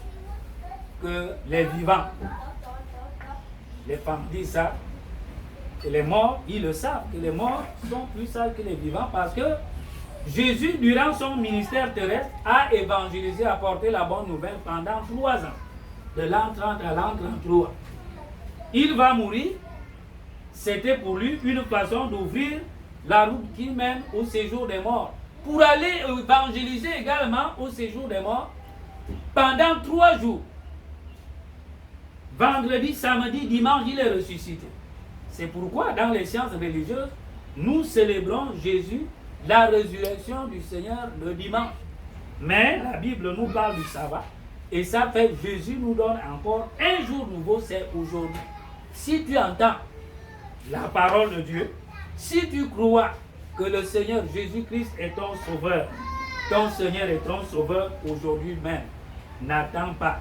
que les vivants. Les femmes disent ça, que les morts, ils le savent, que les morts sont plus sages que les vivants parce que Jésus, durant son ministère terrestre, a évangélisé, apporté la bonne nouvelle pendant 3 ans, de l'an 30 à l'an 33. Il va mourir, c'était pour lui une façon d'ouvrir la route qui mène au séjour des morts, pour aller évangéliser également au séjour des morts pendant 3 jours. Vendredi, samedi, dimanche, il est ressuscité. C'est pourquoi dans les sciences religieuses, nous célébrons Jésus, la résurrection du Seigneur le dimanche. Mais la Bible nous parle du sabbat. Et ça fait Jésus nous donne encore un jour nouveau, c'est aujourd'hui. Si tu entends la parole de Dieu, si tu crois que le Seigneur Jésus-Christ est ton sauveur, ton Seigneur est ton sauveur aujourd'hui même, n'attends pas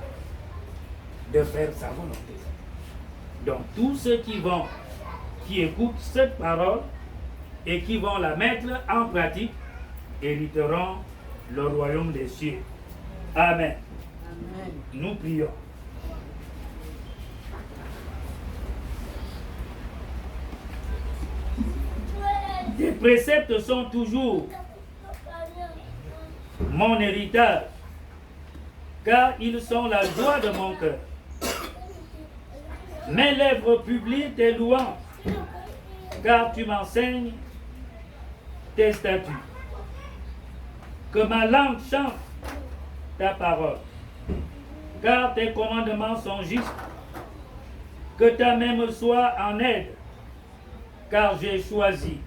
de faire sa volonté. Donc tous ceux qui écoutent cette parole et qui vont la mettre en pratique, hériteront le royaume des cieux. Amen. Amen. Nous prions. Tes préceptes sont toujours mon héritage, car ils sont la joie de mon cœur. Mes lèvres publient tes louanges, car tu m'enseignes tes statuts. Que ma langue chante ta parole, car tes commandements sont justes. Que ta main me soit en aide, car j'ai choisi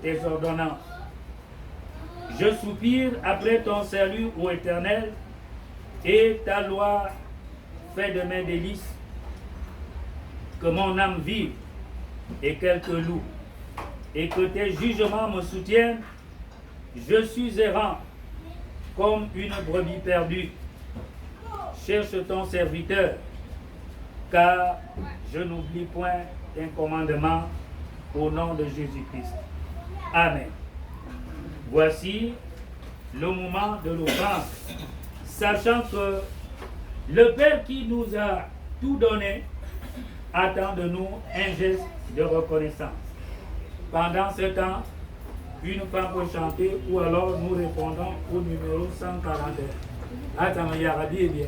tes ordonnances. Je soupire après ton salut, ô Éternel, et ta loi fait de mes délices. Que mon âme vive et qu'elle te loue, et que tes jugements me soutiennent. Je suis errant comme une brebis perdue. Cherche ton serviteur, car je n'oublie point tes commandements, au nom de Jésus-Christ. Amen. Voici le moment de l'offrande, sachant que le Père qui nous a tout donné attend de nous un geste de reconnaissance. Pendant ce temps, une femme peut chanter ou alors nous répondons au numéro 141. Attends, Yarabi, bien.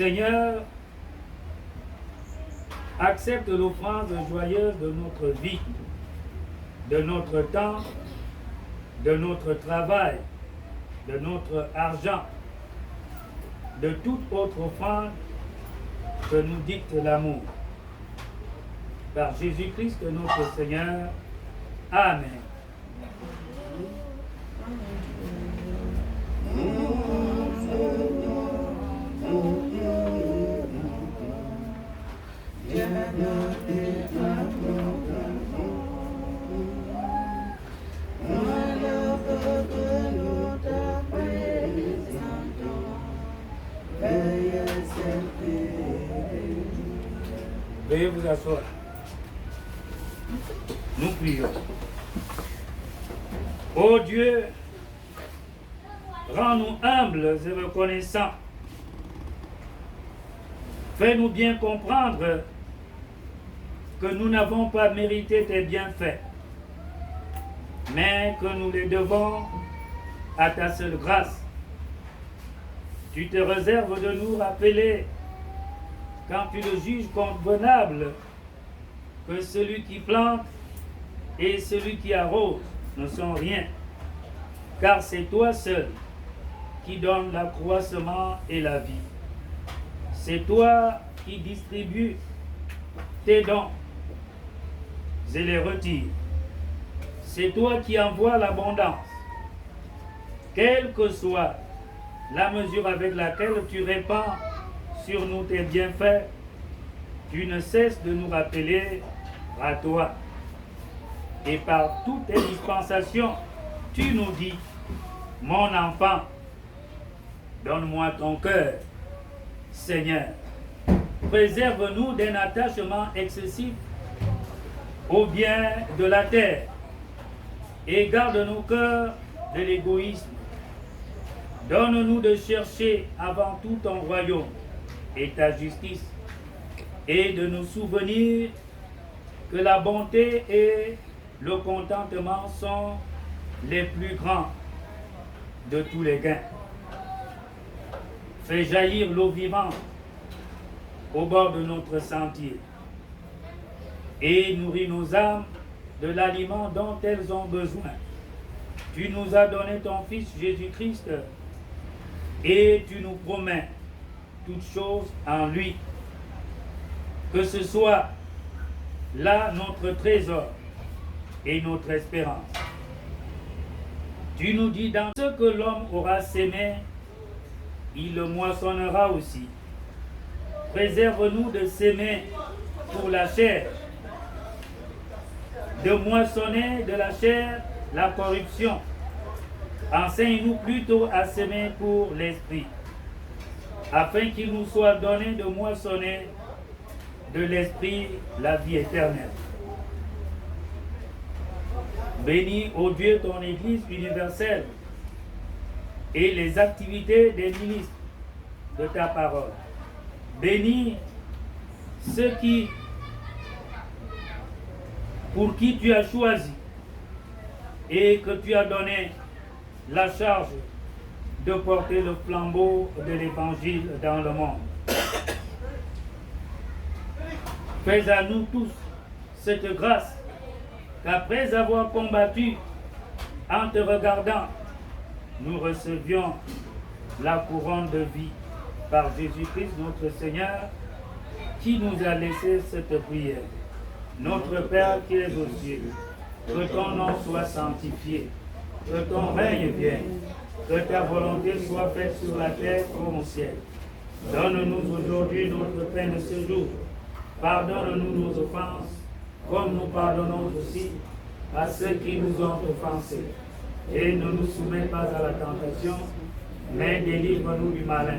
Seigneur, accepte l'offrande joyeuse de notre vie, de notre temps, de notre travail, de notre argent, de toute autre offrande que nous dicte l'amour. Par Jésus-Christ notre Seigneur. Amen. asseoir. Nous prions. Ô Dieu, rends-nous humbles et reconnaissants. Fais-nous bien comprendre que nous n'avons pas mérité tes bienfaits, mais que nous les devons à ta seule grâce. Tu te réserves de nous rappeler, quand tu le juges convenable, que celui qui plante et celui qui arrose ne sont rien, car c'est toi seul qui donnes l'accroissement et la vie. C'est toi qui distribues tes dons et les retires. C'est toi qui envoies l'abondance. Quelle que soit la mesure avec laquelle tu répands sur nous tes bienfaits, tu ne cesses de nous rappeler à toi. Et par toutes tes dispensations, tu nous dis, mon enfant, donne-moi ton cœur, Seigneur. Préserve-nous d'un attachement excessif au bien de la terre et garde nos cœurs de l'égoïsme. Donne-nous de chercher avant tout ton royaume et ta justice et de nous souvenir que la bonté et le contentement sont les plus grands de tous les gains. Fais jaillir l'eau vivante au bord de notre sentier et nourris nos âmes de l'aliment dont elles ont besoin. Tu nous as donné ton Fils Jésus-Christ et tu nous promets toutes choses en lui. Que ce soit là notre trésor et notre espérance. Tu nous dis, dans ce que l'homme aura sémé, il le moissonnera aussi. Préserve-nous de s'aimer pour la chair, de moissonner de la chair la corruption. Enseigne-nous plutôt à s'aimer pour l'esprit, afin qu'il nous soit donné de moissonner de l'esprit la vie éternelle. Bénis, ô Dieu, ton Église universelle et les activités des ministres de ta parole. Bénis ceux pour qui tu as choisi et que tu as donné la charge de porter le flambeau de l'Évangile dans le monde. Fais à nous tous cette grâce qu'après avoir combattu en te regardant, nous recevions la couronne de vie par Jésus-Christ notre Seigneur, qui nous a laissé cette prière. Notre Père qui es aux cieux, que ton nom soit sanctifié, que ton règne vienne, que ta volonté soit faite sur la terre comme au ciel. Donne-nous aujourd'hui notre pain de ce jour. Pardonne-nous nos offenses, comme nous pardonnons aussi à ceux qui nous ont offensés. Et ne nous soumets pas à la tentation, mais délivre-nous du malin.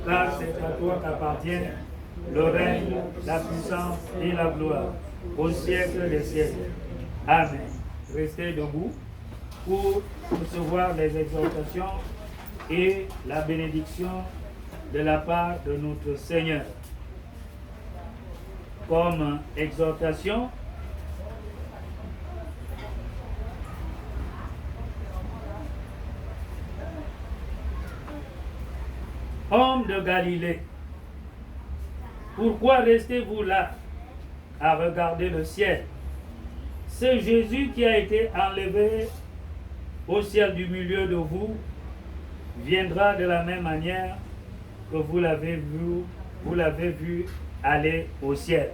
Car c'est à toi qu'appartient le règne, la puissance et la gloire, au siècle des siècles. Amen. Restez debout pour recevoir les exhortations et la bénédiction de la part de notre Seigneur. Comme exhortation, hommes de Galilée, pourquoi restez-vous là à regarder le ciel? C'est Jésus qui a été enlevé au ciel du milieu de vous, viendra de la même manière que vous l'avez vu aller au ciel.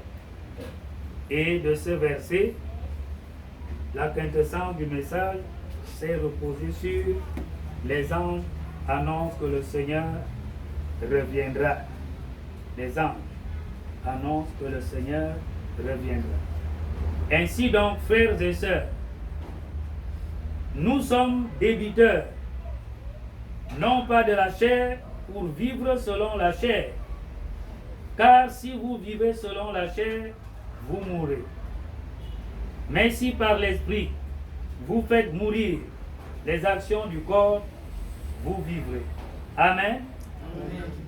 Et de ce verset, la quintessence du message s'est reposée sur les anges annoncent que le Seigneur reviendra. Les anges annoncent que le Seigneur reviendra. Ainsi donc, frères et sœurs, nous sommes débiteurs, non pas de la chair, pour vivre selon la chair. Car si vous vivez selon la chair, vous mourrez. Mais si par l'Esprit, vous faites mourir les actions du corps, vous vivrez. Amen.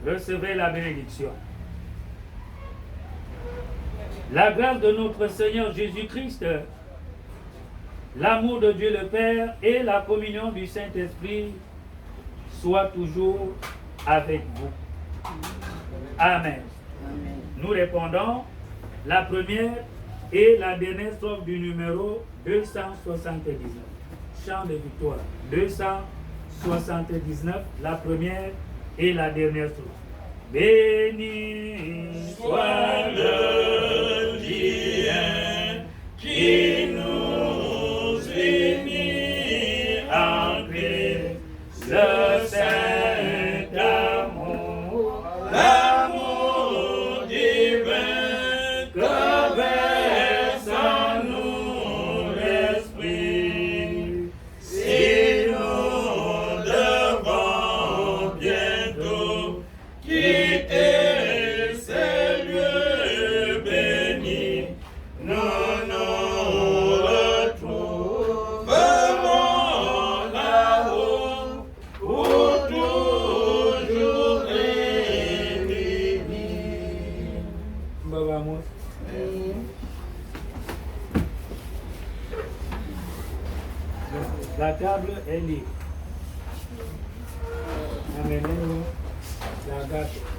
Recevez la bénédiction. La grâce de notre Seigneur Jésus-Christ, l'amour de Dieu le Père et la communion du Saint-Esprit soient toujours avec vous. Amen. Nous répondons la première et la dernière strophe du numéro 279. Chant de victoire. 279, la première et la dernière strophe. Béni soit le lien qui nous unit en Christ, le saint amour, l'amour divin que verse en nous l'Esprit. Si nous devons bientôt quitter ces lieux bénis, nous nous retrouverons là-haut pour toujours réunis. Vamos. La table est libre. Amenez-nous la gâteau.